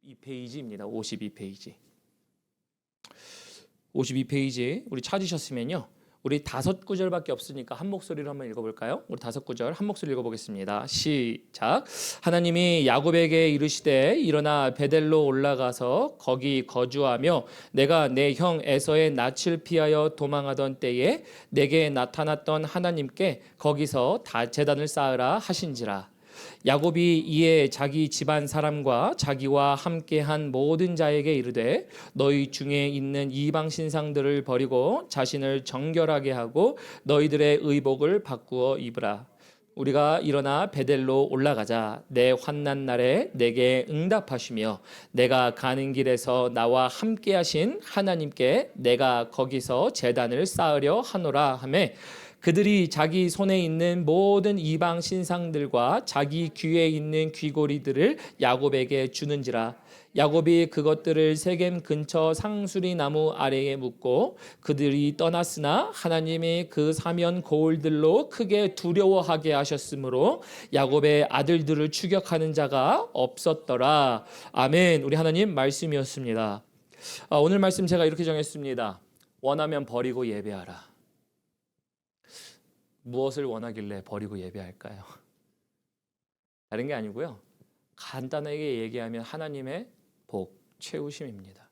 52페이지입니다. 52페이지. 52페이지 우리 찾으셨으면요. 우리 5구절밖에 없으니까 한 목소리로 한번 읽어볼까요? 우리 5구절 한 목소리 읽어보겠습니다. 시작. 하나님이 야곱에게 이르시되 일어나 베델로 올라가서 거기 거주하며 내가 내 형 에서의 낯을 피하여 도망하던 때에 내게 나타났던 하나님께 거기서 다 제단을 쌓으라 하신지라. 야곱이 이에 자기 집안 사람과 자기와 함께한 모든 자에게 이르되 너희 중에 있는 이방 신상들을 버리고 자신을 정결하게 하고 너희들의 의복을 바꾸어 입으라. 우리가 일어나 베델로 올라가자. 내 환난 날에 내게 응답하시며 내가 가는 길에서 나와 함께 하신 하나님께 내가 거기서 제단을 쌓으려 하노라 하매 그들이 자기 손에 있는 모든 이방 신상들과 자기 귀에 있는 귀고리들을 야곱에게 주는지라. 야곱이 그것들을 세겜 근처 상수리 나무 아래에 묻고 그들이 떠났으나 하나님이 그 사면 거울들로 크게 두려워하게 하셨으므로 야곱의 아들들을 추격하는 자가 없었더라. 아멘. 우리 하나님 말씀이었습니다. 오늘 말씀 제가 이렇게 정했습니다. 원하면 버리고 예배하라. 무엇을 원하길래 버리고 예배할까요? 다른 게 아니고요. 간단하게 얘기하면 하나님의 복, 채우심입니다.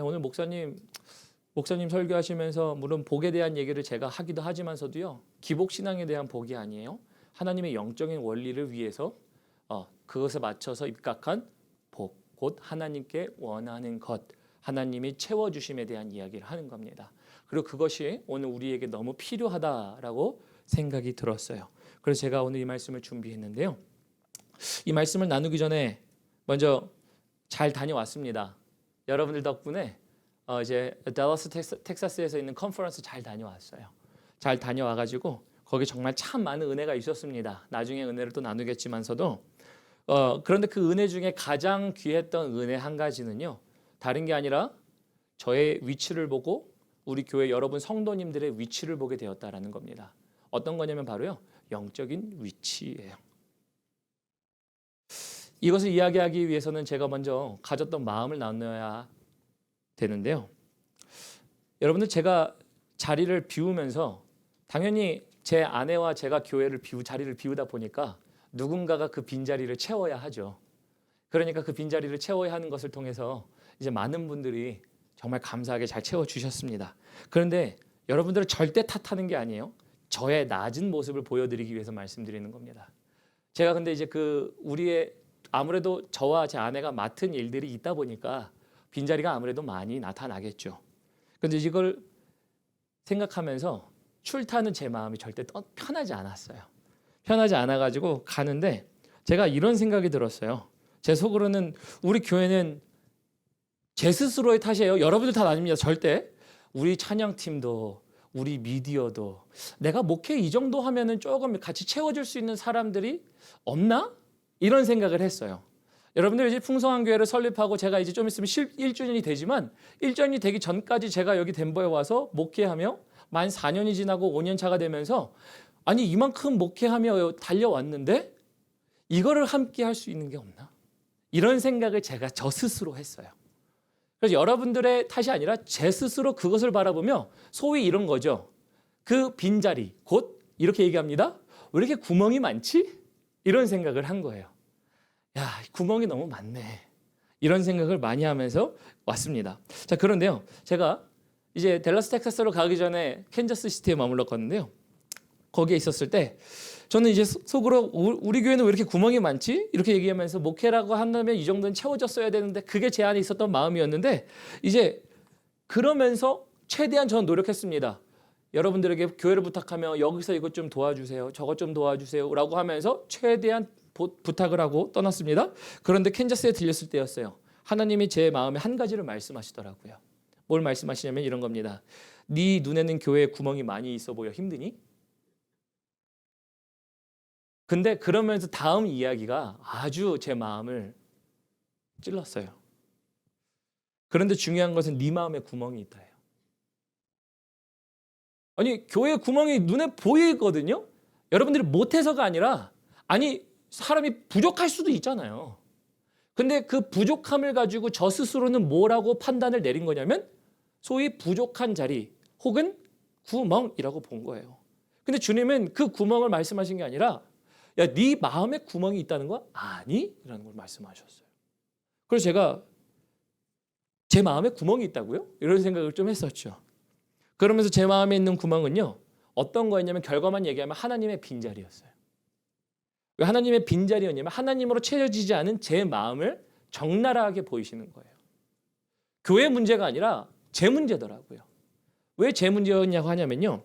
오늘 목사님 설교하시면서 물론 복에 대한 얘기를 제가 하기도 하지만서도요. 기복신앙에 대한 복이 아니에요. 하나님의 영적인 원리를 위해서 그것에 맞춰서 입각한 복, 곧 하나님께 원하는 것, 하나님이 채워주심에 대한 이야기를 하는 겁니다. 그리고 그것이 오늘 우리에게 너무 필요하다라고 생각이 들었어요. 그래서 제가 오늘 이 말씀을 준비했는데요. 이 말씀을 나누기 전에 먼저 잘 다녀왔습니다. 여러분들 덕분에 이제 달라스 텍사스에서 있는 컨퍼런스 잘 다녀왔어요. 잘 다녀와가지고 거기 정말 참 많은 은혜가 있었습니다. 나중에 은혜를 또 나누겠지만서도 그런데 그 은혜 중에 가장 귀했던 은혜 한 가지는요. 다른 게 아니라 저의 위치를 보고 우리 교회 여러분 성도님들의 위치를 보게 되었다라는 겁니다. 어떤 거냐면 바로요. 영적인 위치예요. 이것을 이야기하기 위해서는 제가 먼저 가졌던 마음을 나눠야 되는데요. 여러분들 제가 자리를 비우면서 당연히 제 아내와 제가 교회를 자리를 비우다 보니까 누군가가 그 빈자리를 채워야 하죠. 그러니까 그 빈자리를 채워야 하는 것을 통해서 이제 많은 분들이 정말 감사하게 잘 채워주셨습니다. 그런데 여러분들을 절대 탓하는 게 아니에요. 저의 낮은 모습을 보여드리기 위해서 말씀드리는 겁니다. 제가 근데 이제 우리의 아무래도 저와 제 아내가 맡은 일들이 있다 보니까 빈자리가 아무래도 많이 나타나겠죠. 그런데 이걸 생각하면서 출타는 제 마음이 절대 편하지 않았어요. 편하지 않아가지고 가는데 제가 이런 생각이 들었어요. 제 속으로는 우리 교회는 제 스스로의 탓이에요. 여러분들 탓 아닙니다. 절대. 우리 찬양팀도 우리 미디어도 내가 목회 이 정도 하면은 조금 같이 채워줄 수 있는 사람들이 없나? 이런 생각을 했어요. 여러분들 이제 풍성한 교회를 설립하고 제가 이제 좀 있으면 1주년이 되지만 1주년이 되기 전까지 제가 여기 덴버에 와서 목회하며 만 4년이 지나고 5년 차가 되면서 아니 이만큼 목회하며 달려왔는데 이거를 함께 할 수 있는 게 없나? 이런 생각을 제가 저 스스로 했어요. 그래서 여러분들의 탓이 아니라 제 스스로 그것을 바라보며 소위 이런 거죠. 그 빈자리, 곧 이렇게 얘기합니다. 왜 이렇게 구멍이 많지? 이런 생각을 한 거예요. 야, 구멍이 너무 많네. 이런 생각을 많이 하면서 왔습니다. 자, 그런데요. 제가 이제 댈러스 텍사스로 가기 전에 캔자스 시티에 머물렀거든요. 거기에 있었을 때 저는 이제 속으로 우리 교회는 왜 이렇게 구멍이 많지? 이렇게 얘기하면서 목회라고 한다면 이 정도는 채워졌어야 되는데 그게 제 안에 있었던 마음이었는데 이제 그러면서 최대한 저는 노력했습니다. 여러분들에게 교회를 부탁하며 여기서 이것 좀 도와주세요. 저것 좀 도와주세요. 라고 하면서 최대한 부탁을 하고 떠났습니다. 그런데 캔자스에 들렸을 때였어요. 하나님이 제 마음에 한 가지를 말씀하시더라고요. 뭘 말씀하시냐면 이런 겁니다. 네 눈에는 교회에 구멍이 많이 있어 보여 힘드니? 근데 그러면서 다음 이야기가 아주 제 마음을 찔렀어요. 그런데 중요한 것은 네 마음에 구멍이 있다예요. 아니 교회 구멍이 눈에 보이거든요. 여러분들이 못해서가 아니라 아니 사람이 부족할 수도 있잖아요. 근데 그 부족함을 가지고 저 스스로는 뭐라고 판단을 내린 거냐면 소위 부족한 자리 혹은 구멍이라고 본 거예요. 근데 주님은 그 구멍을 말씀하신 게 아니라 야, 네 마음에 구멍이 있다는 거 아니? 라는 걸 말씀하셨어요. 그래서 제가 제 마음에 구멍이 있다고요? 이런 생각을 좀 했었죠. 그러면서 제 마음에 있는 구멍은요. 어떤 거였냐면 결과만 얘기하면 하나님의 빈자리였어요. 왜 하나님의 빈자리였냐면 하나님으로 채워지지 않은 제 마음을 적나라하게 보이시는 거예요. 교회 문제가 아니라 제 문제더라고요. 왜 제 문제였냐고 하냐면요.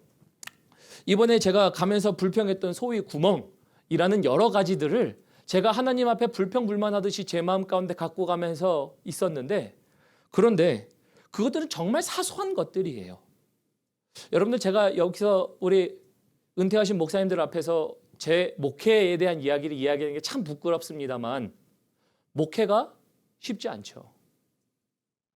이번에 제가 가면서 불평했던 소위 구멍이라는 여러 가지들을 제가 하나님 앞에 불평불만하듯이 제 마음 가운데 갖고 가면서 있었는데 그런데 그것들은 정말 사소한 것들이에요. 여러분들 제가 여기서 우리 은퇴하신 목사님들 앞에서 제 목회에 대한 이야기를 이야기하는 게 참 부끄럽습니다만 목회가 쉽지 않죠.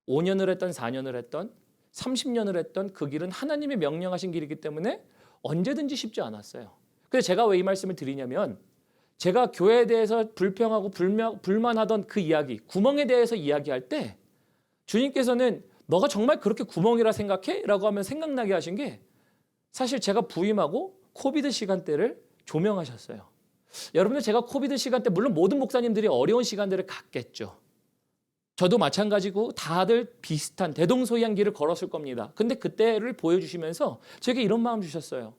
5년을 했던 4년을 했던 30년을 했던 그 길은 하나님이 명령하신 길이기 때문에 언제든지 쉽지 않았어요. 그래서 제가 왜 이 말씀을 드리냐면 제가 교회에 대해서 불평하고 불만하던 그 이야기, 구멍에 대해서 이야기할 때 주님께서는 너가 정말 그렇게 구멍이라 생각해? 라고 하면 생각나게 하신 게 사실 제가 부임하고 코비드 시간대를 조명하셨어요. 여러분들 제가 코비드 시간대 물론 모든 목사님들이 어려운 시간들을 갔겠죠. 저도 마찬가지고 다들 비슷한 대동소이한 길을 걸었을 겁니다. 근데 그때를 보여주시면서 제게 이런 마음 주셨어요.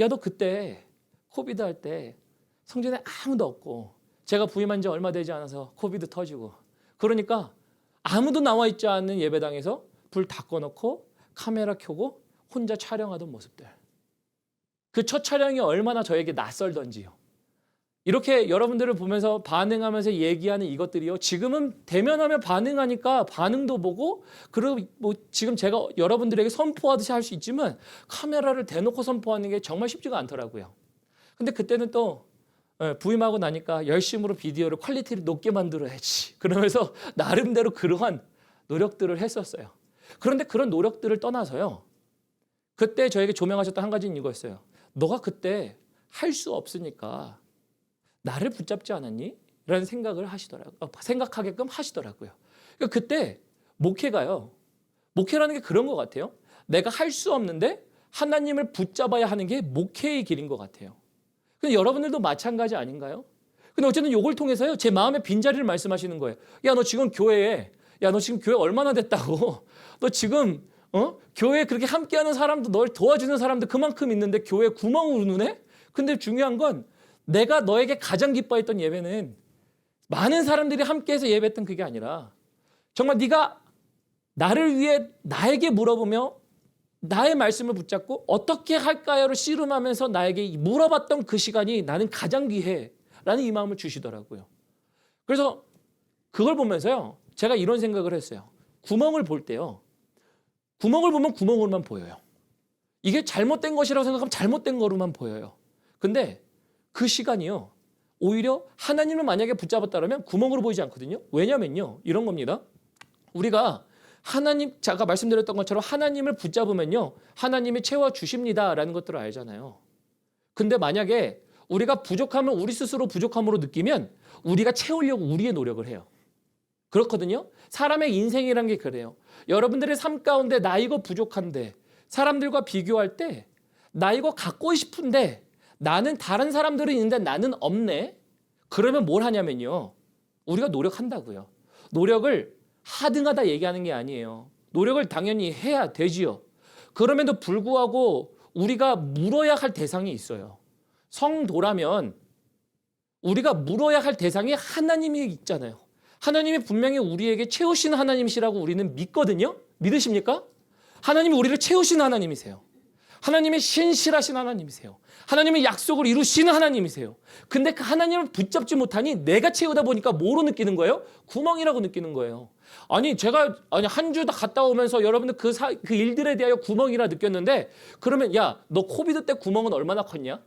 야, 너 그때 코비드 할 때 성전에 아무도 없고 제가 부임한 지 얼마 되지 않아서 코비드 터지고 그러니까 아무도 나와 있지 않는 예배당에서 불 다 꺼놓고 카메라 켜고 혼자 촬영하던 모습들. 그 첫 촬영이 얼마나 저에게 낯설던지요. 이렇게 여러분들을 보면서 반응하면서 얘기하는 이것들이요. 지금은 대면하며 반응하니까 반응도 보고 그리고 뭐 지금 제가 여러분들에게 선포하듯이 할 수 있지만 카메라를 대놓고 선포하는 게 정말 쉽지가 않더라고요. 근데 그때는 또 부임하고 나니까 열심으로 비디오를 퀄리티를 높게 만들어야지. 그러면서 나름대로 그러한 노력들을 했었어요. 그런데 그런 노력들을 떠나서요. 그때 저에게 조명하셨던 한 가지는 이거였어요. 너가 그때 할 수 없으니까 나를 붙잡지 않았니? 라는 생각을 생각하게끔 하시더라고요. 그러니까 그때 목회가요. 목회라는 게 그런 것 같아요. 내가 할 수 없는데 하나님을 붙잡아야 하는 게 목회의 길인 것 같아요. 근데 여러분들도 마찬가지 아닌가요? 근데 어쨌든 이걸 통해서요. 제 마음의 빈자리를 말씀하시는 거예요. 야, 너 지금 교회에 너 지금 교회 얼마나 됐다고? 너 지금 교회에 그렇게 함께하는 사람도 널 도와주는 사람도 그만큼 있는데 교회 구멍으로 눈에? 근데 중요한 건 내가 너에게 가장 기뻐했던 예배는 많은 사람들이 함께해서 예배했던 그게 아니라 정말 네가 나를 위해 나에게 물어보며 나의 말씀을 붙잡고 어떻게 할까요를 씨름하면서 나에게 물어봤던 그 시간이 나는 가장 귀해라는 이 마음을 주시더라고요. 그래서 그걸 보면서요. 제가 이런 생각을 했어요. 구멍을 볼 때요. 구멍을 보면 구멍으로만 보여요. 이게 잘못된 것이라고 생각하면 잘못된 거로만 보여요. 근데 그 시간이요. 오히려 하나님을 만약에 붙잡았다면 구멍으로 보이지 않거든요. 왜냐면요. 이런 겁니다. 우리가 하나님, 제가 말씀드렸던 것처럼 하나님을 붙잡으면요. 하나님이 채워주십니다라는 것들을 알잖아요. 근데 만약에 우리가 부족하면 우리 스스로 부족함으로 느끼면 우리가 채우려고 우리의 노력을 해요. 그렇거든요. 사람의 인생이란 게 그래요. 여러분들의 삶 가운데 나 이거 부족한데 사람들과 비교할 때 나 이거 갖고 싶은데 나는 다른 사람들은 있는데 나는 없네. 그러면 뭘 하냐면요. 우리가 노력한다고요. 노력을 하등하다 얘기하는 게 아니에요. 노력을 당연히 해야 되지요. 그럼에도 불구하고 우리가 물어야 할 대상이 있어요. 성도라면 우리가 물어야 할 대상이 하나님이 있잖아요. 하나님이 분명히 우리에게 채우시는 하나님이시라고 우리는 믿거든요. 믿으십니까? 하나님이 우리를 채우시는 하나님이세요. 하나님이 신실하신 하나님이세요. 하나님의 약속을 이루시는 하나님이세요. 근데 그 하나님을 붙잡지 못하니 내가 채우다 보니까 뭐로 느끼는 거예요? 구멍이라고 느끼는 거예요. 제가 한 주 다 갔다 오면서 여러분들 그 일들에 대하여 구멍이라 느꼈는데 그러면 야, 너 코비드 때 구멍은 얼마나 컸냐?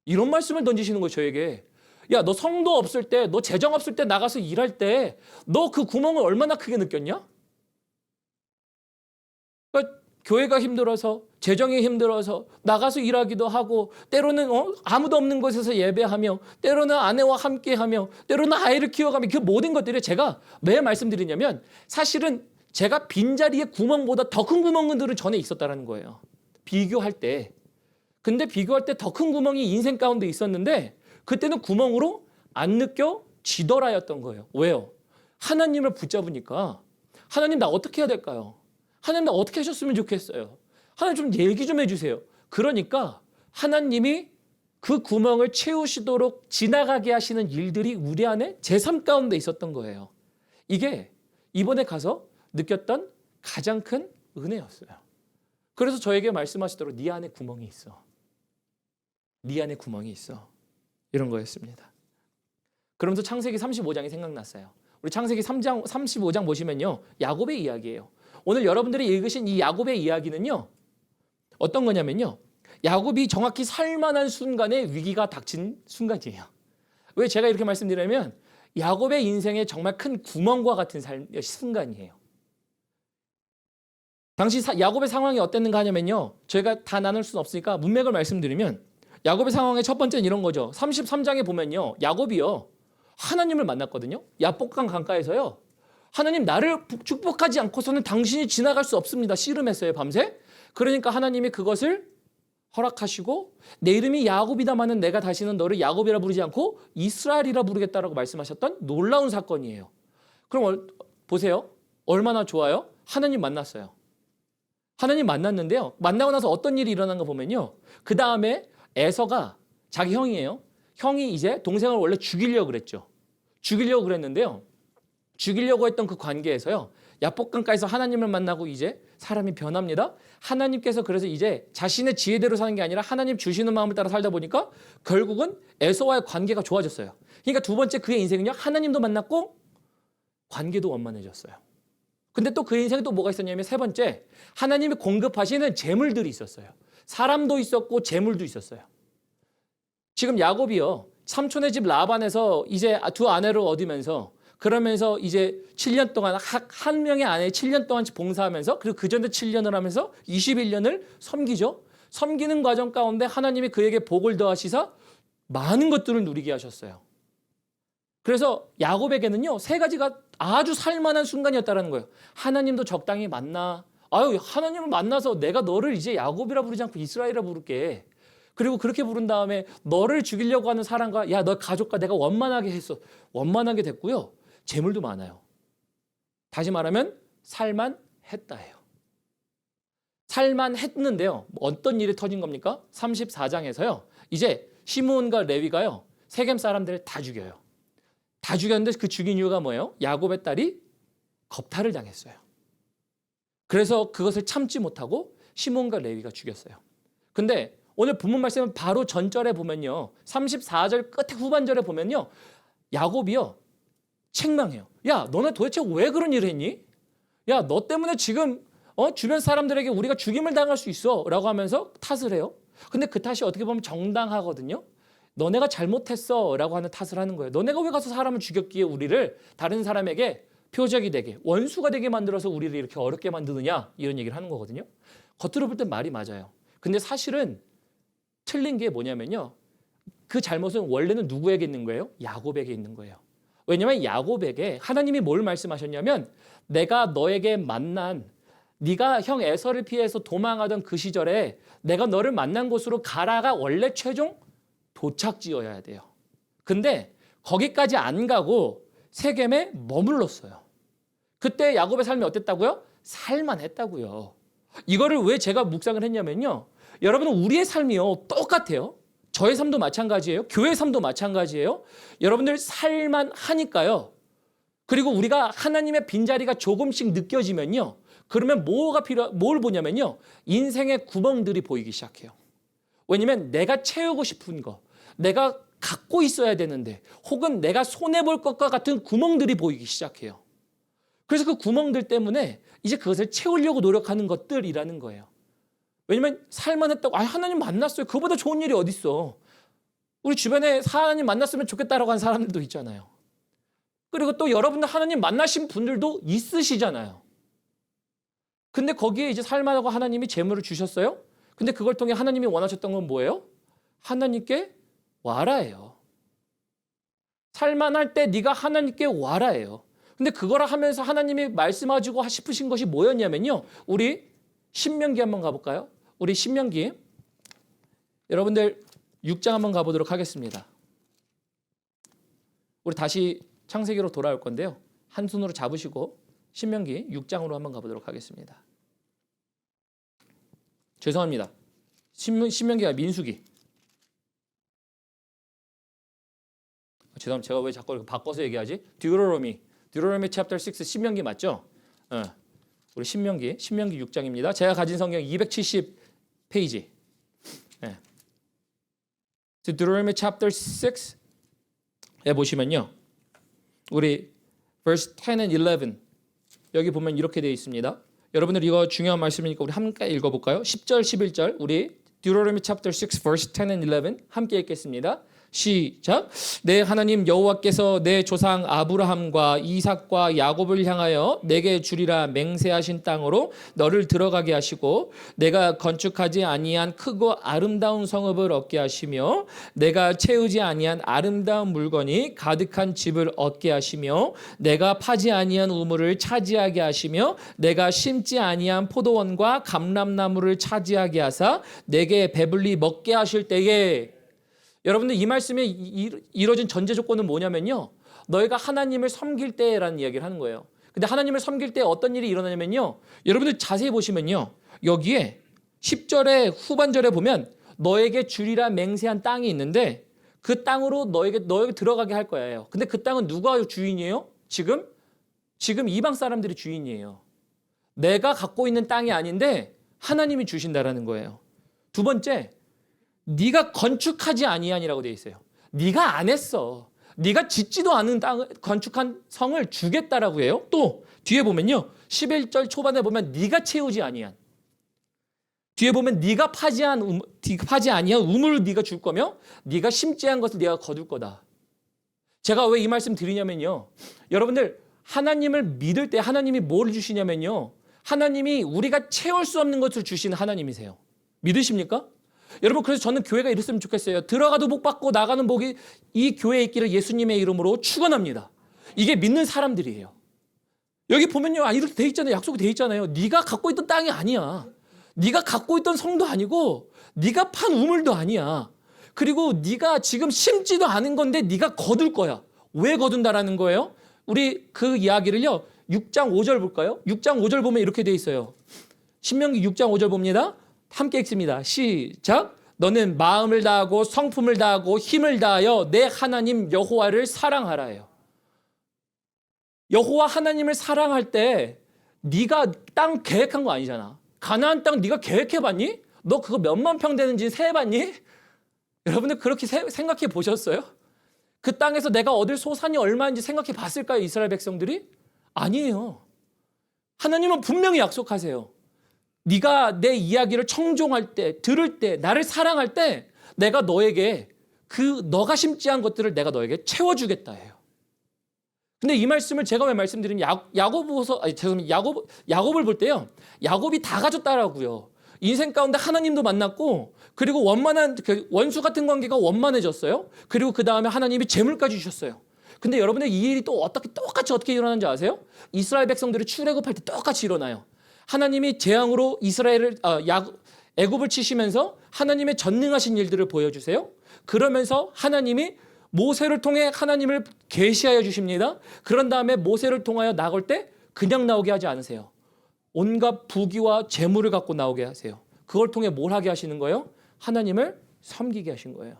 이런 말씀을 던지시는 거예요, 저에게. 야, 너 성도 없을 때, 너 재정 없을 때 나가서 일할 때 너 그 구멍을 얼마나 크게 느꼈냐? 그러니까 교회가 힘들어서 재정이 힘들어서 나가서 일하기도 하고 때로는 아무도 없는 곳에서 예배하며 때로는 아내와 함께하며 때로는 아이를 키워가며 그 모든 것들이 제가 왜 말씀드리냐면 사실은 제가 빈자리의 구멍보다 더 큰 구멍들은 전에 있었다는 거예요. 비교할 때. 근데 비교할 때 더 큰 구멍이 인생 가운데 있었는데 그때는 구멍으로 안 느껴지더라였던 거예요. 왜요? 하나님을 붙잡으니까 하나님 나 어떻게 해야 될까요? 하나님 나 어떻게 하셨으면 좋겠어요? 하나님 좀 얘기 좀 해주세요. 그러니까 하나님이 그 구멍을 채우시도록 지나가게 하시는 일들이 우리 안에 제 삶 가운데 있었던 거예요. 이게 이번에 가서 느꼈던 가장 큰 은혜였어요. 그래서 저에게 말씀하시도록 네 안에 구멍이 있어. 네 안에 구멍이 있어. 이런 거였습니다. 그러면서 창세기 35장이 생각났어요. 우리 창세기 3장 35장 보시면요. 야곱의 이야기예요. 오늘 여러분들이 읽으신 이 야곱의 이야기는요. 어떤 거냐면요. 야곱이 정확히 살만한 순간에 위기가 닥친 순간이에요. 왜 제가 이렇게 말씀드리냐면 야곱의 인생에 정말 큰 구멍과 같은 순간이에요. 당시 야곱의 상황이 어땠는가 하냐면요. 저희가 다 나눌 수는 없으니까 문맥을 말씀드리면 야곱의 상황의 첫 번째는 이런 거죠. 33장에 보면요. 야곱이요. 하나님을 만났거든요. 야복강 강가에서요. 하나님 나를 축복하지 않고서는 당신이 지나갈 수 없습니다. 씨름했어요. 밤새. 그러니까 하나님이 그것을 허락하시고 내 이름이 야곱이다마는 내가 다시는 너를 야곱이라 부르지 않고 이스라엘이라 부르겠다라고 말씀하셨던 놀라운 사건이에요. 그럼 보세요. 얼마나 좋아요? 하나님 만났어요. 하나님 만났는데요. 만나고 나서 어떤 일이 일어난가 보면요. 그 다음에 에서가 자기 형이에요. 형이 이제 동생을 원래 죽이려고 그랬죠. 죽이려고 그랬는데요. 죽이려고 했던 그 관계에서요. 야복강가에서 하나님을 만나고 이제 사람이 변합니다. 하나님께서 그래서 이제 자신의 지혜대로 사는 게 아니라 하나님 주시는 마음을 따라 살다 보니까 결국은 에서와의 관계가 좋아졌어요. 그러니까 두 번째 그의 인생은요. 하나님도 만났고 관계도 원만해졌어요. 근데 또 그의 인생에 또 뭐가 있었냐면 세 번째 하나님이 공급하시는 재물들이 있었어요. 사람도 있었고 재물도 있었어요. 지금 야곱이요. 삼촌의 집 라반에서 이제 두 아내를 얻으면서 그러면서 이제 7년 동안 한 명의 아내에 7년 동안 봉사하면서 그리고 그 전에 7년을 하면서 21년을 섬기죠. 섬기는 과정 가운데 하나님이 그에게 복을 더하시사 많은 것들을 누리게 하셨어요. 그래서 야곱에게는요. 세 가지가 아주 살만한 순간이었다는 거예요. 하나님도 적당히 만나. 아유 하나님을 만나서 내가 너를 이제 야곱이라 부르지 않고 이스라엘이라 부를게. 그리고 그렇게 부른 다음에 너를 죽이려고 하는 사람과 야 너 가족과 내가 원만하게 했어. 원만하게 됐고요. 재물도 많아요. 다시 말하면 살만했다예요. 살만했는데요. 어떤 일이 터진 겁니까? 34장에서요. 이제 시므온과 레위가요. 세겜 사람들을 다 죽여요. 다 죽였는데 그 죽인 이유가 뭐예요? 야곱의 딸이 겁탈을 당했어요. 그래서 그것을 참지 못하고 시므온과 레위가 죽였어요. 근데 오늘 본문 말씀은 바로 전절에 보면요. 34절 끝에 후반절에 보면요. 야곱이요. 책망해요. 야, 너네 도대체 왜 그런 일을 했니? 야, 너 때문에 지금 주변 사람들에게 우리가 죽임을 당할 수 있어 라고 하면서 탓을 해요. 근데 그 탓이 어떻게 보면 정당하거든요. 너네가 잘못했어 라고 하는 탓을 하는 거예요. 너네가 왜 가서 사람을 죽였기에 우리를 다른 사람에게 표적이 되게 원수가 되게 만들어서 우리를 이렇게 어렵게 만드느냐 이런 얘기를 하는 거거든요. 겉으로 볼 땐 말이 맞아요. 근데 사실은 틀린 게 뭐냐면요. 그 잘못은 원래는 누구에게 있는 거예요? 야곱에게 있는 거예요. 왜냐하면 야곱에게 하나님이 뭘 말씀하셨냐면 내가 너에게 만난 네가 형 에서를 피해서 도망하던 그 시절에 내가 너를 만난 곳으로 가라가 원래 최종 도착지어야 돼요. 근데 거기까지 안 가고 세겜에 머물렀어요. 그때 야곱의 삶이 어땠다고요? 살만했다고요. 이거를 왜 제가 묵상을 했냐면요. 여러분은 우리의 삶이요. 똑같아요. 저의 삶도 마찬가지예요. 교회의 삶도 마찬가지예요. 여러분들 살만하니까요. 그리고 우리가 하나님의 빈자리가 조금씩 느껴지면요. 그러면 뭘 보냐면요. 인생의 구멍들이 보이기 시작해요. 왜냐면 내가 채우고 싶은 거, 내가 갖고 있어야 되는데 혹은 내가 손해볼 것과 같은 구멍들이 보이기 시작해요. 그래서 그 구멍들 때문에 이제 그것을 채우려고 노력하는 것들이라는 거예요. 왜냐면 살만했다고 하나님 만났어요. 그보다 좋은 일이 어딨어. 우리 주변에 하나님 만났으면 좋겠다라고 하는 사람들도 있잖아요. 그리고 또 여러분들 하나님 만나신 분들도 있으시잖아요. 근데 거기에 이제 살만하고 하나님이 재물을 주셨어요? 근데 그걸 통해 하나님이 원하셨던 건 뭐예요? 하나님께 와라예요. 살만할 때 네가 하나님께 와라예요. 근데 그거를 하면서 하나님이 말씀하시고 싶으신 것이 뭐였냐면요. 우리 신명기 한번 가볼까요? 우리 신명기 여러분들 6장 한번 가보도록 하겠습니다. 우리 다시 창세기로 돌아올 건데요. 한 손으로 잡으시고 신명기 6장으로 한번 가보도록 하겠습니다. 죄송합니다. 신명기가 민수기. 죄송합니다. 제가 왜 자꾸 바꿔서 얘기하지? 듀로노미 챕터 6 신명기 맞죠? 우리 신명기 6장입니다. 제가 가진 성경 270페이지. Deuteronomy chapter 6에 보시면요. 우리 verse 10 and 11 여기 보면 이렇게 되어 있습니다. 여러분들 이거 중요한 말씀이니까 우리 함께 읽어볼까요? 10절 11절 우리 Deuteronomy chapter 6 verse 10 and 11 함께 읽겠습니다. 시작. 내 하나님 여호와께서 내 조상 아브라함과 이삭과 야곱을 향하여 내게 주리라 맹세하신 땅으로 너를 들어가게 하시고 내가 건축하지 아니한 크고 아름다운 성읍을 얻게 하시며 내가 채우지 아니한 아름다운 물건이 가득한 집을 얻게 하시며 내가 파지 아니한 우물을 차지하게 하시며 내가 심지 아니한 포도원과 감람나무를 차지하게 하사 내게 배불리 먹게 하실 때에 여러분들 이 말씀에 이루어진 전제 조건은 뭐냐면요. 너희가 하나님을 섬길 때라는 이야기를 하는 거예요. 근데 하나님을 섬길 때 어떤 일이 일어나냐면요. 여러분들 자세히 보시면요. 여기에 10절의 후반절에 보면 너에게 주리라 맹세한 땅이 있는데 그 땅으로 너에게 들어가게 할 거예요. 근데 그 땅은 누가 주인이에요? 지금 이방 사람들이 주인이에요. 내가 갖고 있는 땅이 아닌데 하나님이 주신다라는 거예요. 두 번째, 네가 건축하지 아니하니라고 되어 있어요. 네가 안 했어. 네가 짓지도 않은 땅을 건축한 성을 주겠다라고 해요. 또 뒤에 보면요. 11절 초반에 보면 네가 채우지 아니한. 뒤에 보면 네가 파지 아니한 우물을 네가 줄 거며 네가 심지 않은 것을 네가 거둘 거다. 제가 왜 이 말씀 드리냐면요. 여러분들 하나님을 믿을 때 하나님이 뭘 주시냐면요. 하나님이 우리가 채울 수 없는 것을 주시는 하나님이세요. 믿으십니까? 여러분 그래서 저는 교회가 이랬으면 좋겠어요. 들어가도 복 받고 나가는 복이 이 교회에 있기를 예수님의 이름으로 축원합니다. 이게 믿는 사람들이에요. 여기 보면요. 이렇게 돼 있잖아요. 약속이 돼 있잖아요. 네가 갖고 있던 땅이 아니야. 네가 갖고 있던 성도 아니고 네가 판 우물도 아니야. 그리고 네가 지금 심지도 않은 건데 네가 거둘 거야. 왜 거둔다라는 거예요? 우리 그 이야기를요. 6장 5절 볼까요? 6장 5절 보면 이렇게 돼 있어요. 신명기 6장 5절 봅니다. 함께 읽습니다. 시작. 너는 마음을 다하고 성품을 다하고 힘을 다하여 내 하나님 여호와를 사랑하라요. 여호와 하나님을 사랑할 때 네가 땅 계획한 거 아니잖아. 가나안 땅 네가 계획해봤니? 너 그거 몇만 평 되는지 세해봤니? 여러분들 그렇게 생각해 보셨어요? 그 땅에서 내가 얻을 소산이 얼마인지 생각해 봤을까요? 이스라엘 백성들이? 아니에요. 하나님은 분명히 약속하세요. 네가 내 이야기를 청종할 때, 들을 때, 나를 사랑할 때 내가 너에게 너가 심지 않은 것들을 내가 너에게 채워주겠다 해요. 근데 이 말씀을 제가 왜 말씀드리면 야곱을 볼 때요. 야곱이 다 가졌다라고요. 인생 가운데 하나님도 만났고 그리고 원수 같은 관계가 원만해졌어요. 그리고 그 다음에 하나님이 재물까지 주셨어요. 근데 여러분들 이 일이 또 똑같이 어떻게 일어나는지 아세요? 이스라엘 백성들이 출애굽할 때 똑같이 일어나요. 하나님이 재앙으로 애굽을 치시면서 하나님의 전능하신 일들을 보여주세요. 그러면서 하나님이 모세를 통해 하나님을 계시하여 주십니다. 그런 다음에 모세를 통하여 나올 때 그냥 나오게 하지 않으세요. 온갖 부귀와 재물을 갖고 나오게 하세요. 그걸 통해 뭘 하게 하시는 거예요? 하나님을 섬기게 하신 거예요.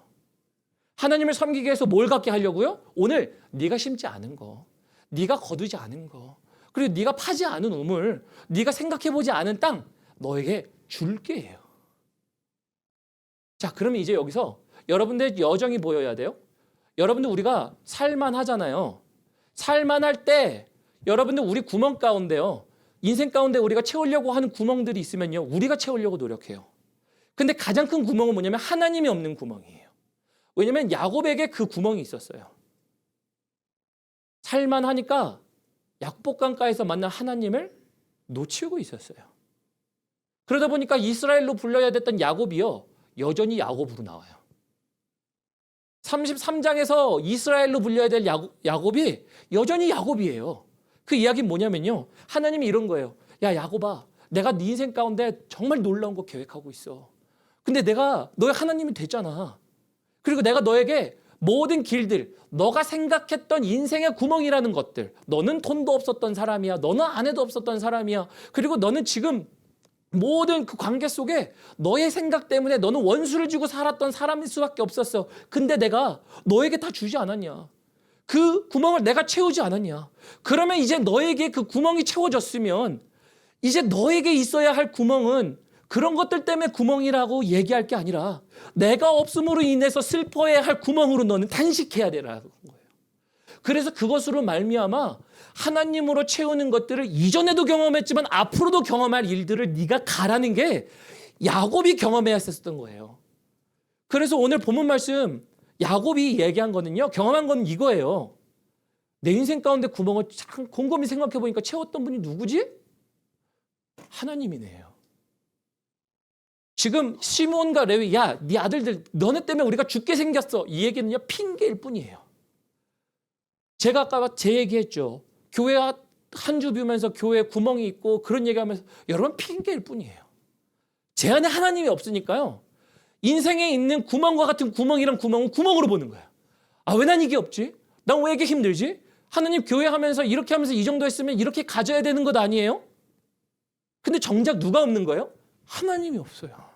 하나님을 섬기게 해서 뭘 갖게 하려고요? 오늘 네가 심지 않은 거, 네가 거두지 않은 거, 그리고 네가 파지 않은 우물, 네가 생각해보지 않은 땅 너에게 줄게 해요. 자, 그러면 이제 여기서 여러분들 여정이 보여야 돼요. 여러분들 우리가 살만하잖아요. 살만할 때 여러분들 우리 구멍 가운데요. 인생 가운데 우리가 채우려고 하는 구멍들이 있으면요. 우리가 채우려고 노력해요. 근데 가장 큰 구멍은 뭐냐면 하나님이 없는 구멍이에요. 왜냐하면 야곱에게 그 구멍이 있었어요. 살만하니까 약복강가에서 만난 하나님을 놓치고 있었어요. 그러다 보니까 이스라엘로 불려야 됐던 야곱이요, 여전히 야곱으로 나와요. 33장에서 이스라엘로 불려야 될 야곱이 여전히 야곱이에요. 그 이야기는 뭐냐면요, 하나님이 이런 거예요. 야, 야곱아, 내가 네 인생 가운데 정말 놀라운 거 계획하고 있어. 근데 내가 너의 하나님이 됐잖아. 그리고 내가 너에게 모든 길들, 너가 생각했던 인생의 구멍이라는 것들, 너는 돈도 없었던 사람이야, 너는 아내도 없었던 사람이야, 그리고 너는 지금 모든 그 관계 속에 너의 생각 때문에 너는 원수를 지고 살았던 사람일 수밖에 없었어. 근데 내가 너에게 다 주지 않았냐? 그 구멍을 내가 채우지 않았냐? 그러면 이제 너에게 그 구멍이 채워졌으면 이제 너에게 있어야 할 구멍은 그런 것들 때문에 구멍이라고 얘기할 게 아니라 내가 없음으로 인해서 슬퍼해야 할 구멍으로 너는 단식해야 되라는 거예요. 그래서 그것으로 말미암아 하나님으로 채우는 것들을 이전에도 경험했지만 앞으로도 경험할 일들을 네가 가라는 게 야곱이 경험해야 했었던 거예요. 그래서 오늘 본문 말씀 야곱이 얘기한 거는요, 경험한 건 이거예요. 내 인생 가운데 구멍을 참 곰곰이 생각해 보니까 채웠던 분이 누구지? 하나님이네요. 지금 시몬과 레위, 야, 네 아들들 너네 때문에 우리가 죽게 생겼어, 이 얘기는요 핑계일 뿐이에요. 제가 아까 제 얘기했죠. 교회 한 주 비우면서 교회에 구멍이 있고 그런 얘기하면서 여러분 핑계일 뿐이에요. 제 안에 하나님이 없으니까요, 인생에 있는 구멍과 같은 구멍이란 구멍은 구멍으로 보는 거예요. 아, 왜 난 이게 없지? 난 왜 이게 힘들지? 하나님 교회 하면서 이렇게 하면서 이 정도 했으면 이렇게 가져야 되는 것 아니에요? 근데 정작 누가 없는 거예요? 하나님이 없어요.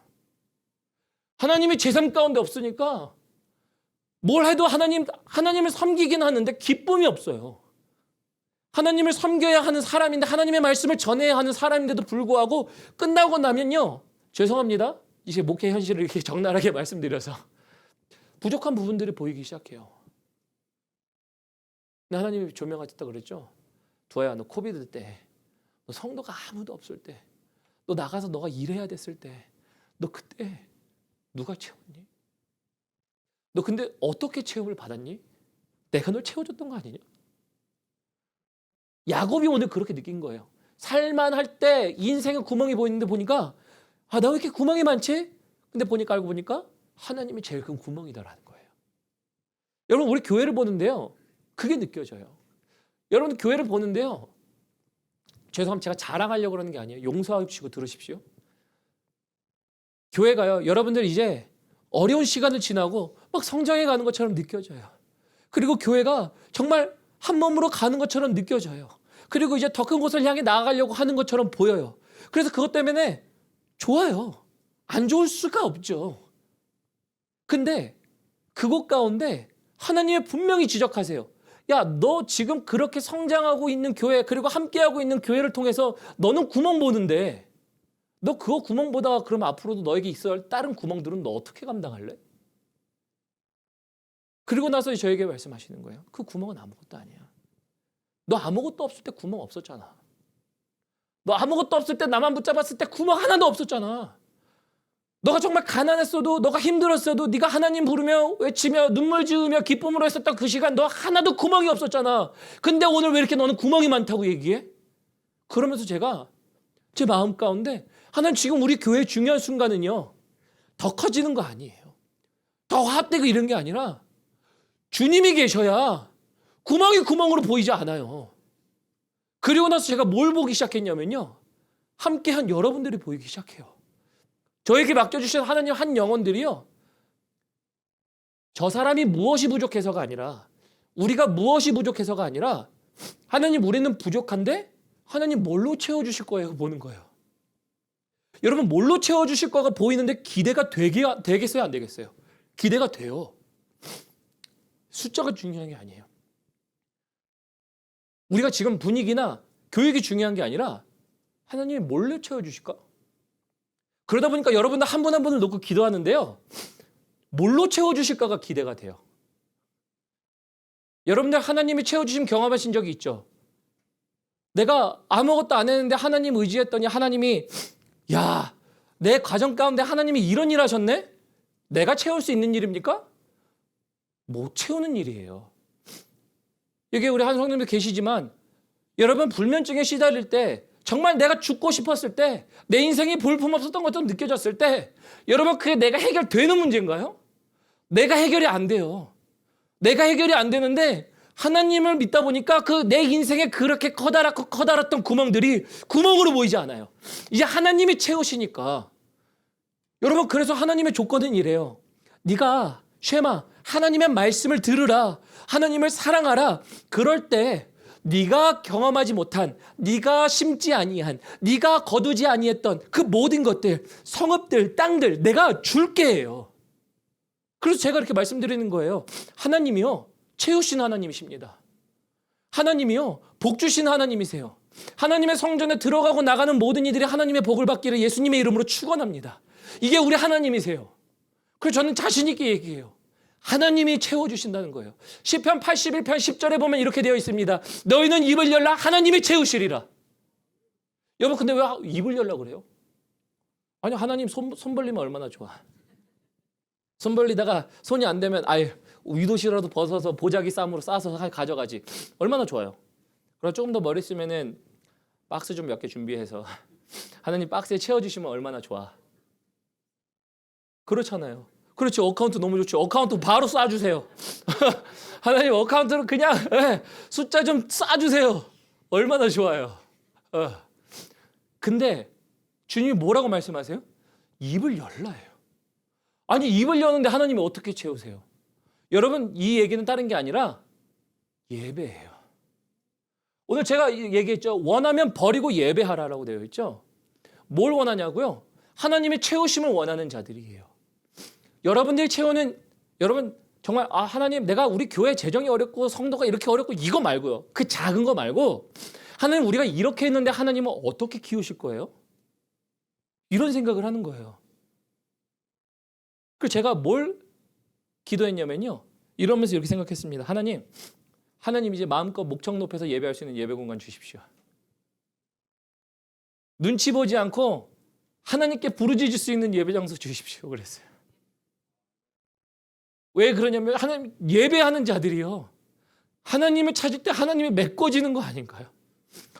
하나님이 제 삶 가운데 없으니까 뭘 해도 하나님을 섬기긴 하는데 기쁨이 없어요. 하나님을 섬겨야 하는 사람인데, 하나님의 말씀을 전해야 하는 사람인데도 불구하고 끝나고 나면요, 죄송합니다, 이제 목회 현실을 이렇게 적나라하게 말씀드려서 부족한 부분들이 보이기 시작해요. 근데 하나님이 조명하셨다 그랬죠. 두아야, 너 코비드 때, 너 성도가 아무도 없을 때, 너 나가서 너가 일해야 됐을 때, 너 그때 누가 채웠니? 너 근데 어떻게 체험을 받았니? 내가 널 채워줬던 거 아니냐? 야곱이 오늘 그렇게 느낀 거예요. 살만할 때 인생에 구멍이 보이는데 보니까, 아, 나 왜 이렇게 구멍이 많지? 근데 보니까 알고 보니까 하나님이 제일 큰 구멍이다라는 거예요. 여러분, 우리 교회를 보는데요, 그게 느껴져요. 여러분, 교회를 보는데요, 죄송합니다, 제가 자랑하려고 그러는 게 아니에요. 용서하시고 들으십시오. 교회가요, 여러분들 이제 어려운 시간을 지나고 막 성장해 가는 것처럼 느껴져요. 그리고 교회가 정말 한 몸으로 가는 것처럼 느껴져요. 그리고 이제 더 큰 곳을 향해 나아가려고 하는 것처럼 보여요. 그래서 그것 때문에 좋아요. 안 좋을 수가 없죠. 근데 그곳 가운데 하나님이 분명히 지적하세요. 야, 너 지금 그렇게 성장하고 있는 교회, 그리고 함께하고 있는 교회를 통해서 너는 구멍 보는데, 너 그거 구멍 보다가 그럼 앞으로도 너에게 있어야 할 다른 구멍들은 너 어떻게 감당할래? 그리고 나서 저에게 말씀하시는 거예요. 그 구멍은 아무것도 아니야. 너 아무것도 없을 때 구멍 없었잖아. 너 아무것도 없을 때 나만 붙잡았을 때 구멍 하나도 없었잖아. 너가 정말 가난했어도, 너가 힘들었어도, 네가 하나님 부르며 외치며 눈물 지으며 기쁨으로 했었던 그 시간 너 하나도 구멍이 없었잖아. 근데 오늘 왜 이렇게 너는 구멍이 많다고 얘기해? 그러면서 제가 제 마음 가운데, 하나님 지금 우리 교회의 중요한 순간은요, 더 커지는 거 아니에요. 더 화합되고 이런 게 아니라 주님이 계셔야 구멍이 구멍으로 보이지 않아요. 그리고 나서 제가 뭘 보기 시작했냐면요, 함께한 여러분들이 보이기 시작해요. 저에게 맡겨주신 하나님 한 영혼들이요, 저 사람이 무엇이 부족해서가 아니라, 우리가 무엇이 부족해서가 아니라, 하나님 우리는 부족한데 하나님 뭘로 채워주실 거예요? 보는 거예요. 여러분, 뭘로 채워주실 거가 보이는데 기대가 되겠어요? 안 되겠어요? 기대가 돼요. 숫자가 중요한 게 아니에요. 우리가 지금 분위기나 교육이 중요한 게 아니라 하나님이 뭘로 채워주실까? 그러다 보니까 여러분들 한 분 한 분을 놓고 기도하는데요, 뭘로 채워주실까가 기대가 돼요. 여러분들 하나님이 채워주심 경험하신 적이 있죠? 내가 아무것도 안 했는데 하나님 의지했더니 하나님이, 야, 내 가정 가운데 하나님이 이런 일 하셨네? 내가 채울 수 있는 일입니까? 못 채우는 일이에요. 이게 우리 한 성도님도 계시지만, 여러분 불면증에 시달릴 때 정말 내가 죽고 싶었을 때, 내 인생이 볼품없었던 것도 느껴졌을 때, 여러분 그게 내가 해결되는 문제인가요? 내가 해결이 안 돼요. 내가 해결이 안 되는데 하나님을 믿다 보니까 그 내 인생에 그렇게 커다랗던 구멍들이 구멍으로 보이지 않아요. 이제 하나님이 채우시니까. 여러분 그래서 하나님의 조건은 이래요. 네가 쉐마 하나님의 말씀을 들으라. 하나님을 사랑하라. 그럴 때 네가 경험하지 못한, 네가 심지 아니한, 네가 거두지 아니했던 그 모든 것들, 성읍들, 땅들 내가 줄게 해요. 그래서 제가 이렇게 말씀드리는 거예요. 하나님이요 채우신 하나님이십니다. 하나님이요 복 주신 하나님이세요. 하나님의 성전에 들어가고 나가는 모든 이들이 하나님의 복을 받기를 예수님의 이름으로 축원합니다. 이게 우리 하나님이세요. 그래서 저는 자신 있게 얘기해요. 하나님이 채워주신다는 거예요. 시편 81편 10절에 보면 이렇게 되어 있습니다. 너희는 입을 열라 하나님이 채우시리라. 여러분 근데 왜 입을 열라 그래요? 아니 하나님 손 벌리면 얼마나 좋아. 손 벌리다가 손이 안 되면 아예 위도시라도 벗어서 보자기 쌈으로 싸서 가져가지. 얼마나 좋아요. 그리고 조금 더 머리 쓰면은 박스 좀 몇 개 준비해서 하나님 박스에 채워주시면 얼마나 좋아. 그렇잖아요. 그렇죠. 어카운트 너무 좋죠. 어카운트 바로 쏴주세요. 하나님 어카운트로 그냥 숫자 좀 쏴주세요. 얼마나 좋아요. 근데 주님이 뭐라고 말씀하세요? 입을 열라예요. 아니 입을 여는데 하나님이 어떻게 채우세요? 여러분 이 얘기는 다른 게 아니라 예배예요. 오늘 제가 얘기했죠. 원하면 버리고 예배하라라고 되어 있죠. 뭘 원하냐고요? 하나님의 채우심을 원하는 자들이에요. 여러분들이 채우는, 여러분 정말 하나님 내가 우리 교회 재정이 어렵고 성도가 이렇게 어렵고 이거 말고요. 그 작은 거 말고 하나님 우리가 이렇게 했는데 하나님은 어떻게 키우실 거예요? 이런 생각을 하는 거예요. 그래서 제가 뭘 기도했냐면요. 이러면서 이렇게 생각했습니다. 하나님 이제 마음껏 목청 높여서 예배할 수 있는 예배 공간 주십시오. 눈치 보지 않고 하나님께 부르짖을 수 있는 예배 장소 주십시오. 그랬어요. 왜 그러냐면 하나님 예배하는 자들이요. 하나님을 찾을 때 하나님이 메꿔지는 거 아닌가요?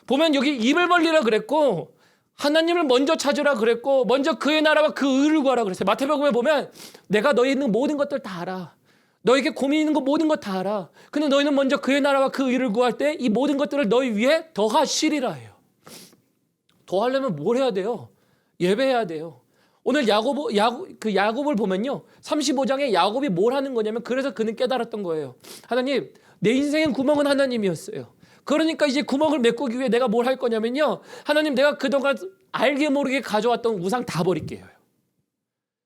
보면 여기 입을 벌리라 그랬고 하나님을 먼저 찾으라 그랬고 먼저 그의 나라와 그 의를 구하라 그랬어요. 마태복음에 보면 내가 너희 있는 모든 것들 다 알아. 너에게 고민 있는 거 모든 것 다 알아. 근데 너희는 먼저 그의 나라와 그 의를 구할 때 이 모든 것들을 너희 위에 더하시리라 해요. 더하려면 뭘 해야 돼요? 예배해야 돼요. 오늘 야곱을 보면요. 35장에 야곱이 뭘 하는 거냐면 그래서 그는 깨달았던 거예요. 하나님, 내 인생의 구멍은 하나님이었어요. 그러니까 이제 구멍을 메꾸기 위해 내가 뭘 할 거냐면요. 하나님 내가 그동안 알게 모르게 가져왔던 우상 다 버릴게요.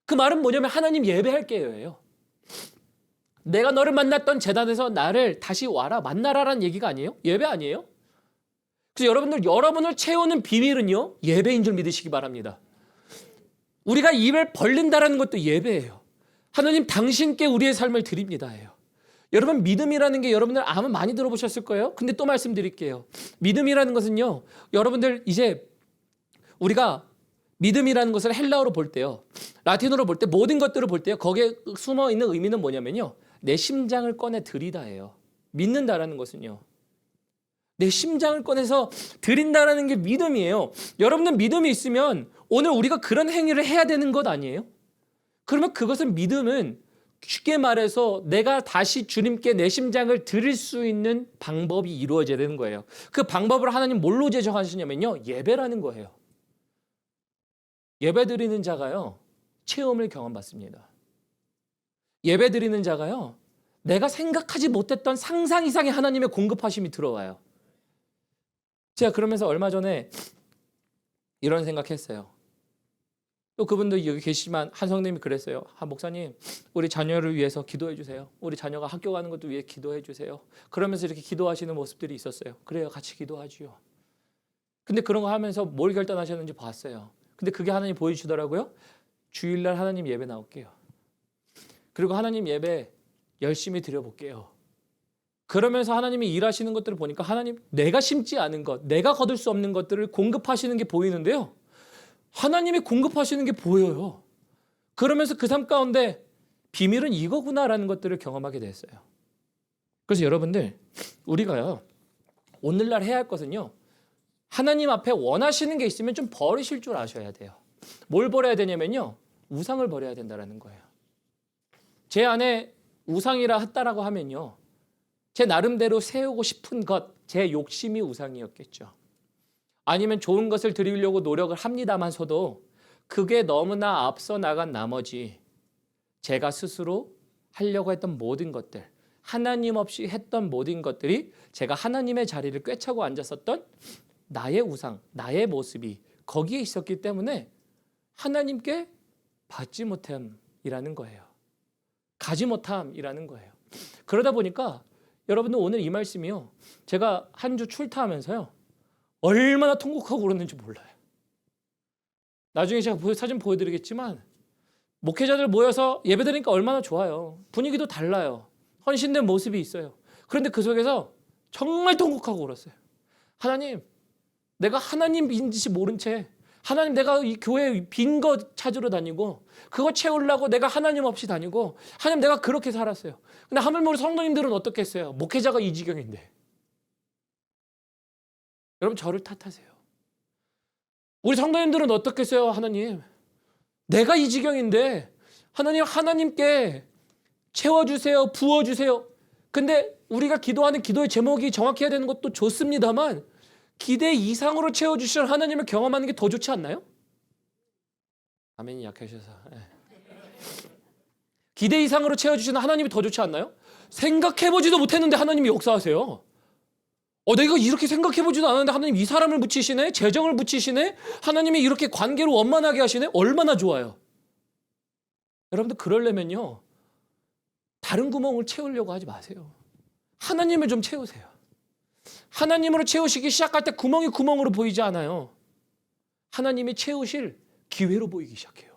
그 말은 뭐냐면 하나님 예배할게요예요. 내가 너를 만났던 제단에서 나를 다시 와라 만나라라는 얘기가 아니에요? 예배 아니에요? 그래서 여러분을 채우는 비밀은요. 예배인 줄 믿으시기 바랍니다. 우리가 입을 벌린다라는 것도 예배예요. 하나님 당신께 우리의 삶을 드립니다예요. 여러분 믿음이라는 게 여러분들 아마 많이 들어보셨을 거예요. 근데 또 말씀드릴게요. 믿음이라는 것은요. 여러분들 이제 우리가 믿음이라는 것을 헬라어로 볼 때요. 라틴어로 볼 때 모든 것들을 볼 때요. 거기에 숨어 있는 의미는 뭐냐면요. 내 심장을 꺼내 드리다예요. 믿는다라는 것은요. 내 심장을 꺼내서 드린다라는 게 믿음이에요. 여러분들 믿음이 있으면 오늘 우리가 그런 행위를 해야 되는 것 아니에요? 그러면 그것은 믿음은 쉽게 말해서 내가 다시 주님께 내 심장을 드릴 수 있는 방법이 이루어져야 되는 거예요. 그 방법을 하나님 뭘로 제정하시냐면요. 예배라는 거예요. 예배 드리는 자가요. 체험을 경험받습니다. 예배 드리는 자가요. 내가 생각하지 못했던 상상 이상의 하나님의 공급하심이 들어와요. 제가 그러면서 얼마 전에 이런 생각했어요. 또 그분도 여기 계시지만 한 성님이 그랬어요. 목사님 우리 자녀를 위해서 기도해 주세요. 우리 자녀가 학교 가는 것도 위해 기도해 주세요. 그러면서 이렇게 기도하시는 모습들이 있었어요. 그래요. 같이 기도하지요. 근데 그런 거 하면서 뭘 결단하셨는지 봤어요. 근데 그게 하나님 보여주더라고요. 주일날 하나님 예배 나올게요. 그리고 하나님 예배 열심히 드려볼게요. 그러면서 하나님이 일하시는 것들을 보니까 하나님 내가 심지 않은 것, 내가 거둘 수 없는 것들을 공급하시는 게 보이는데요. 하나님이 공급하시는 게 보여요. 그러면서 그 삶 가운데 비밀은 이거구나라는 것들을 경험하게 됐어요. 그래서 여러분들 우리가요. 오늘날 해야 할 것은요. 하나님 앞에 원하시는 게 있으면 좀 버리실 줄 아셔야 돼요. 뭘 버려야 되냐면요, 우상을 버려야 된다는 거예요. 제 안에 우상이라 했다라고 하면요, 제 나름대로 세우고 싶은 것, 제 욕심이 우상이었겠죠. 아니면 좋은 것을 드리려고 노력을 합니다만서도 그게 너무나 앞서 나간 나머지 제가 스스로 하려고 했던 모든 것들, 하나님 없이 했던 모든 것들이 제가 하나님의 자리를 꿰차고 앉았었던 나의 우상, 나의 모습이 거기에 있었기 때문에 하나님께 받지 못함이라는 거예요. 가지 못함이라는 거예요. 그러다 보니까 여러분들 오늘 이 말씀이요, 제가 한 주 출타하면서요, 얼마나 통곡하고 그러는지 몰라요. 나중에 제가 사진 보여드리겠지만 목회자들 모여서 예배드리니까 얼마나 좋아요. 분위기도 달라요. 헌신된 모습이 있어요. 그런데 그 속에서 정말 통곡하고 울었어요. 하나님, 내가 하나님인지 모른 채, 하나님, 내가 이 교회 빈 거 찾으러 다니고 그거 채우려고 내가 하나님 없이 다니고, 하나님, 내가 그렇게 살았어요. 근데 하물며 우리 성도님들은 어떻겠어요? 목회자가 이 지경인데. 여러분, 저를 탓하세요. 우리 성도님들은 어떻겠어요? 하나님, 내가 이 지경인데 하나님, 하나님께 채워주세요, 부어주세요. 근데 우리가 기도하는 기도의 제목이 정확해야 되는 것도 좋습니다만 기대 이상으로 채워주시는 하나님을 경험하는 게 더 좋지 않나요? 아멘이 약하셔서. 기대 이상으로 채워주시는 하나님이 더 좋지 않나요? 생각해보지도 못했는데 하나님이 역사하세요. 내가 이렇게 생각해보지도 않았는데 하나님 이 사람을 붙이시네, 재정을 붙이시네, 하나님이 이렇게 관계를 원만하게 하시네. 얼마나 좋아요. 여러분들, 그러려면요, 다른 구멍을 채우려고 하지 마세요. 하나님을 좀 채우세요. 하나님으로 채우시기 시작할 때 구멍이 구멍으로 보이지 않아요. 하나님이 채우실 기회로 보이기 시작해요.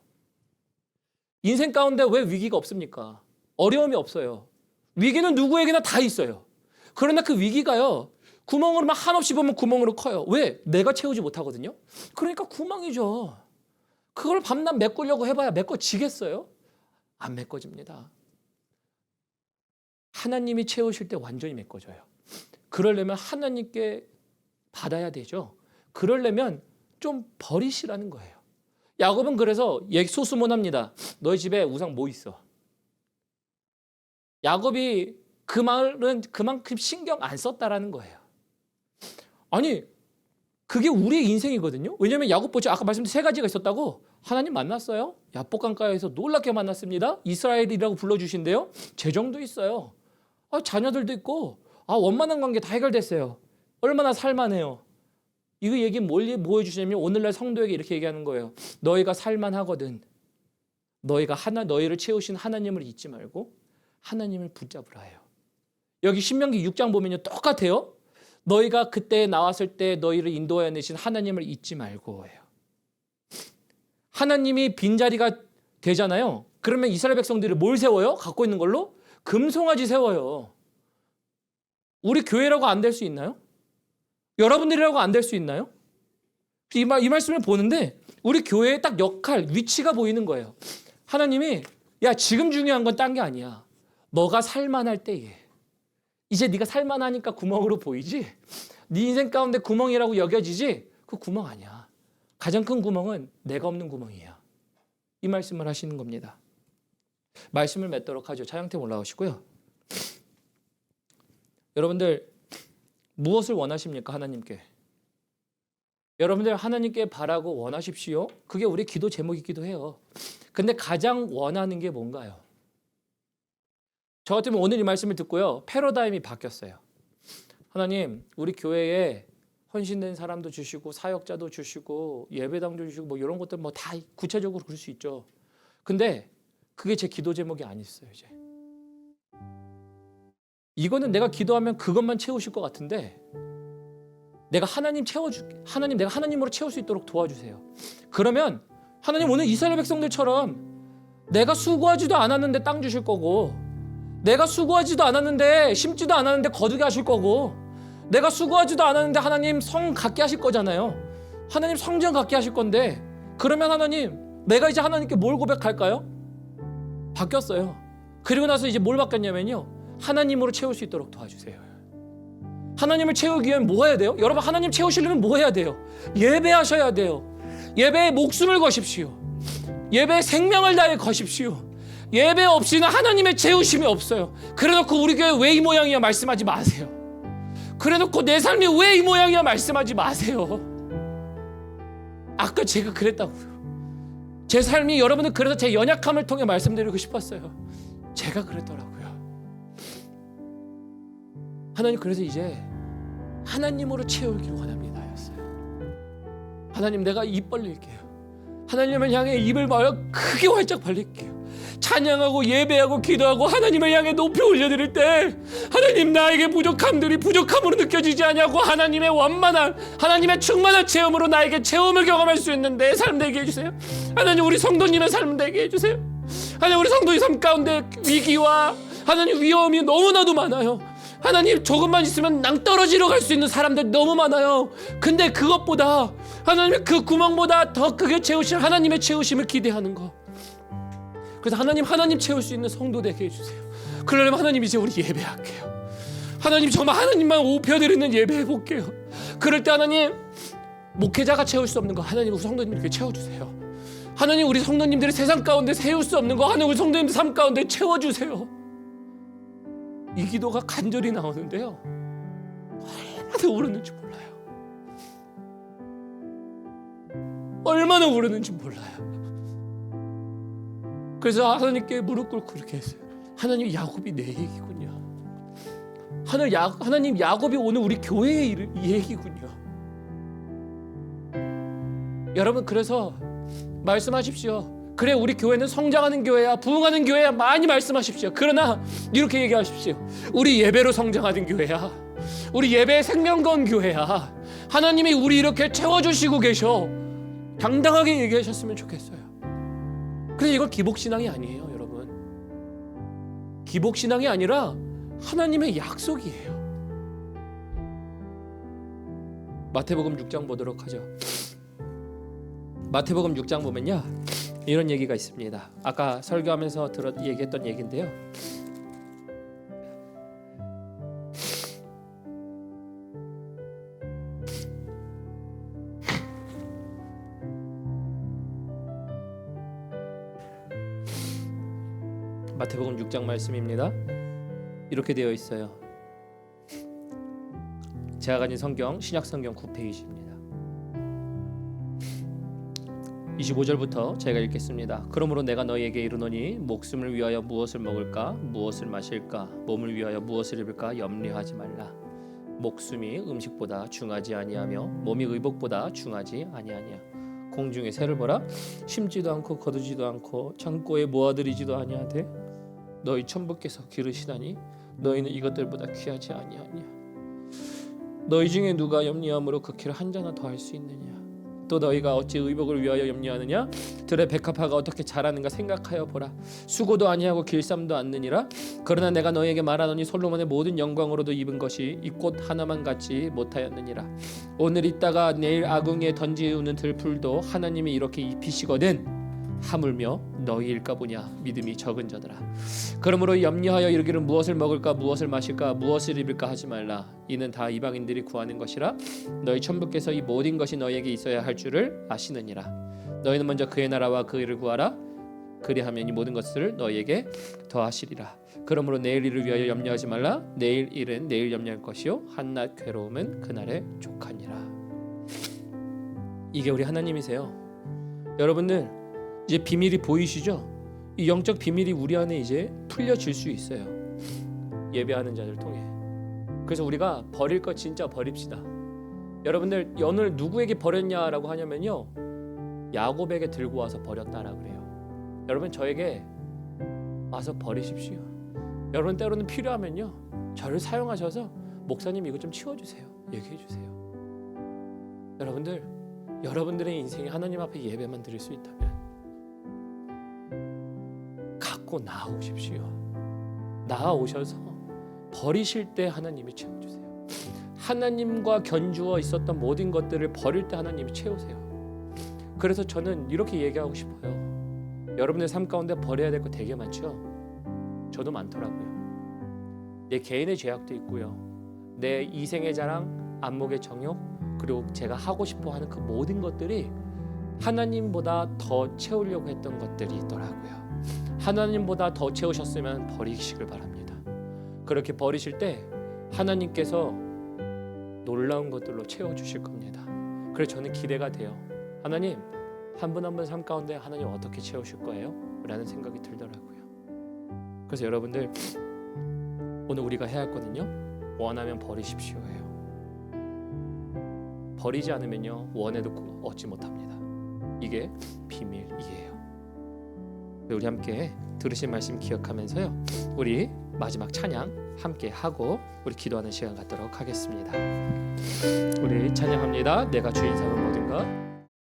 인생 가운데 왜 위기가 없습니까? 어려움이 없어요. 위기는 누구에게나 다 있어요. 그러나 그 위기가요, 구멍으로만 한없이 보면 구멍으로 커요. 왜? 내가 채우지 못하거든요. 그러니까 구멍이죠. 그걸 밤낮 메꾸려고 해봐야 메꿔지겠어요? 안 메꿔집니다. 하나님이 채우실 때 완전히 메꿔져요. 그러려면 하나님께 받아야 되죠. 그러려면 좀 버리시라는 거예요. 야곱은 그래서 소수문합니다. 너희 집에 우상 뭐 있어? 야곱이 그 말은 그만큼 신경 안 썼다라는 거예요. 아니, 그게 우리의 인생이거든요. 왜냐하면 야곱 보죠. 아까 말씀드린 세 가지가 있었다고. 하나님 만났어요. 야복강가에서 놀랍게 만났습니다. 이스라엘이라고 불러주신대요. 재정도 있어요. 자녀들도 있고, 원만한 관계 다 해결됐어요. 얼마나 살만해요. 이거 얘기 뭐 해주시냐면 오늘날 성도에게 이렇게 얘기하는 거예요. 너희가 살만하거든. 너희를 채우신 하나님을 잊지 말고 하나님을 붙잡으라 해요. 여기 신명기 6장 보면요, 똑같아요. 너희가 그때 나왔을 때 너희를 인도하여 내신 하나님을 잊지 말고 해요. 하나님이 빈자리가 되잖아요. 그러면 이스라엘 백성들이 뭘 세워요? 갖고 있는 걸로? 금송아지 세워요. 우리 교회라고 안 될 수 있나요? 여러분들이라고 안 될 수 있나요? 이 말씀을 보는데 우리 교회의 딱 역할, 위치가 보이는 거예요. 하나님이, 야, 지금 중요한 건 딴 게 아니야. 너가 살만할 때에. 이제 네가 살만하니까 구멍으로 보이지? 네 인생 가운데 구멍이라고 여겨지지? 그 구멍 아니야. 가장 큰 구멍은 내가 없는 구멍이야. 이 말씀을 하시는 겁니다. 말씀을 맺도록 하죠. 차영태 올라오시고요. 여러분들, 무엇을 원하십니까? 하나님께. 여러분들, 하나님께 바라고 원하십시오. 그게 우리 기도 제목이기도 해요. 근데 가장 원하는 게 뭔가요? 저 같으면 오늘 이 말씀을 듣고요, 패러다임이 바뀌었어요. 하나님, 우리 교회에 헌신된 사람도 주시고 사역자도 주시고 예배당도 주시고 뭐 이런 것들 뭐 다 구체적으로 그럴 수 있죠. 근데 그게 제 기도 제목이 아니었어요. 이제 이거는 내가 기도하면 그것만 채우실 것 같은데, 내가 하나님 채워줄게. 하나님, 내가 하나님으로 채울 수 있도록 도와주세요. 그러면 하나님, 오늘 이스라엘 백성들처럼 내가 수고하지도 않았는데 땅 주실 거고, 내가 수고하지도 않았는데 심지도 않았는데 거두게 하실 거고, 내가 수고하지도 않았는데 하나님 성 갖게 하실 거잖아요. 하나님 성전 갖게 하실 건데, 그러면 하나님, 내가 이제 하나님께 뭘 고백할까요? 바뀌었어요. 그리고 나서 이제 뭘 바뀌었냐면요, 하나님으로 채울 수 있도록 도와주세요. 하나님을 채우기 위해 뭐 해야 돼요? 여러분, 하나님 채우시려면 뭐 해야 돼요? 예배하셔야 돼요. 예배에 목숨을 거십시오. 예배에 생명을 다해 거십시오. 예배 없이는 하나님의 채우심이 없어요. 그래놓고 우리 교회 왜 이 모양이야 말씀하지 마세요. 그래놓고 내 삶이 왜 이 모양이야 말씀하지 마세요. 아까 제가 그랬다고요. 제 삶이 여러분들, 그래서 제 연약함을 통해 말씀드리고 싶었어요. 제가 그랬더라고요. 하나님, 그래서 이제 하나님으로 채우기를 원합니다 였어요. 하나님, 내가 입 벌릴게요. 하나님을 향해 입을 크게 활짝 벌릴게요. 찬양하고 예배하고 기도하고 하나님을 향해 높이 올려드릴 때 하나님, 나에게 부족함들이 부족함으로 느껴지지 않냐고 하나님의 완만한, 하나님의 충만한 체험으로 나에게 체험을 경험할 수 있는 내 삶 되게 해주세요. 하나님, 우리 성도님의 삶 되게 해주세요. 하나님, 우리 성도의 삶 가운데 위기와 하나님 위험이 너무나도 많아요. 하나님, 조금만 있으면 낭떠러지로 갈 수 있는 사람들 너무 많아요. 근데 그것보다 하나님의 그 구멍보다 더 크게 채우실 하나님의 채우심을 기대하는 거. 그래서 하나님 채울 수 있는 성도 되게 해주세요. 그러려면 하나님, 이제 우리 예배할게요. 하나님, 정말 하나님만 오펴드리는 예배 해볼게요. 그럴 때 하나님, 목회자가 채울 수 없는 거 하나님 우리 성도님들께 채워주세요. 하나님, 우리 성도님들이 세상 가운데 세울 수 없는 거 하나님 우리 성도님들 삶 가운데 채워주세요. 이 기도가 간절히 나오는데요, 얼마나 우르는지 몰라요. 얼마나 우르는지 몰라요. 그래서 하나님께 무릎 꿇고 이렇게 했어요. 하나님, 야곱이 내 얘기군요. 하나님, 야곱이 오늘 우리 교회의 얘기군요. 여러분, 그래서 말씀하십시오. 그래, 우리 교회는 성장하는 교회야, 부흥하는 교회야, 많이 말씀하십시오. 그러나 이렇게 얘기하십시오. 우리 예배로 성장하는 교회야. 우리 예배에 생명 건 교회야. 하나님이 우리 이렇게 채워주시고 계셔. 당당하게 얘기하셨으면 좋겠어요. 그래서 이건 기복신앙이 아니에요, 여러분. 기복신앙이 아니라 하나님의 약속이에요. 마태복음 6장 보도록 하죠. 마태복음 6장 보면요, 이런 얘기가 있습니다. 아까 설교하면서 얘기했던 얘기인데요. 마태복음 6장 말씀입니다. 이렇게 되어 있어요. 제가 가진 성경, 신약 성경 9페이지입니다. 25절부터 제가 읽겠습니다. 그러므로 내가 너희에게 이르노니 목숨을 위하여 무엇을 먹을까, 무엇을 마실까, 몸을 위하여 무엇을 입을까 염려하지 말라. 목숨이 음식보다 중하지 아니하며 몸이 의복보다 중하지 아니하냐. 공중의 새를 보라. 심지도 않고 거두지도 않고 창고에 모아들이지도 아니하되 너희 천부께서 기르시다니 너희는 이것들보다 귀하지 아니하냐. 너희 중에 누가 염려함으로 그 키를 한 자나 더할 수 있느냐. 또 너희가 어찌 의복을 위하여 염려하느냐. 들의 백합화가 어떻게 자라는가 생각하여 보라. 수고도 아니하고 길쌈도 않느니라. 그러나 내가 너희에게 말하노니 솔로몬의 모든 영광으로도 입은 것이 이 꽃 하나만 같지 못하였느니라. 오늘 있다가 내일 아궁이에 던지우는 들풀도 하나님이 이렇게 입히시거든 하물며 너희일까 보냐. 믿음이 적은 자들아. 그러므로 염려하여 이르기를 무엇을 먹을까, 무엇을 마실까, 무엇을 입을까 하지 말라. 이는 다 이방인들이 구하는 것이라. 너희 천부께서 이 모든 것이 너희에게 있어야 할 줄을 아시느니라. 너희는 먼저 그의 나라와 그 일을 구하라. 그리하면 이 모든 것을 너희에게 더하시리라. 그러므로 내일 일을 위하여 염려하지 말라. 내일 일은 내일 염려할 것이요 한낱 괴로움은 그날에 족하니라. 이게 우리 하나님이세요. 여러분들, 이제 비밀이 보이시죠? 이 영적 비밀이 우리 안에 이제 풀려질 수 있어요. 예배하는 자들 통해. 그래서 우리가 버릴 거 진짜 버립시다. 여러분들, 오늘 누구에게 버렸냐라고 하냐면요, 야곱에게 들고 와서 버렸다라 그래요. 여러분, 저에게 와서 버리십시오. 여러분, 때로는 필요하면요, 저를 사용하셔서 목사님 이거 좀 치워주세요, 얘기해주세요. 여러분들, 여러분들의 인생이 하나님 앞에 예배만 드릴 수 있다면 갖고 나오십시오. 나아오셔서 버리실 때 하나님이 채워주세요. 하나님과 견주어 있었던 모든 것들을 버릴 때 하나님이 채우세요. 그래서 저는 이렇게 얘기하고 싶어요. 여러분의 삶 가운데 버려야 될 거 되게 많죠? 저도 많더라고요. 내 개인의 죄악도 있고요, 내 이생의 자랑, 안목의 정욕, 그리고 제가 하고 싶어하는 그 모든 것들이 하나님보다 더 채우려고 했던 것들이 있더라고요. 하나님보다 더 채우셨으면 버리시길 바랍니다. 그렇게 버리실 때 하나님께서 놀라운 것들로 채워주실 겁니다. 그래서 저는 기대가 돼요. 하나님, 한 분 한 분 삶 가운데 하나님 어떻게 채우실 거예요? 라는 생각이 들더라고요. 그래서 여러분들, 오늘 우리가 해야 할 거는요, 원하면 버리십시오예요. 버리지 않으면요, 원해도 얻지 못합니다. 이게 비밀이에요. 우리 함께 들으신 말씀 기억하면서요, 우리 마지막 찬양 함께 하고 우리 기도하는 시간 갖도록 하겠습니다. 우리 찬양합니다. 내가 주인 삼은 모든 것.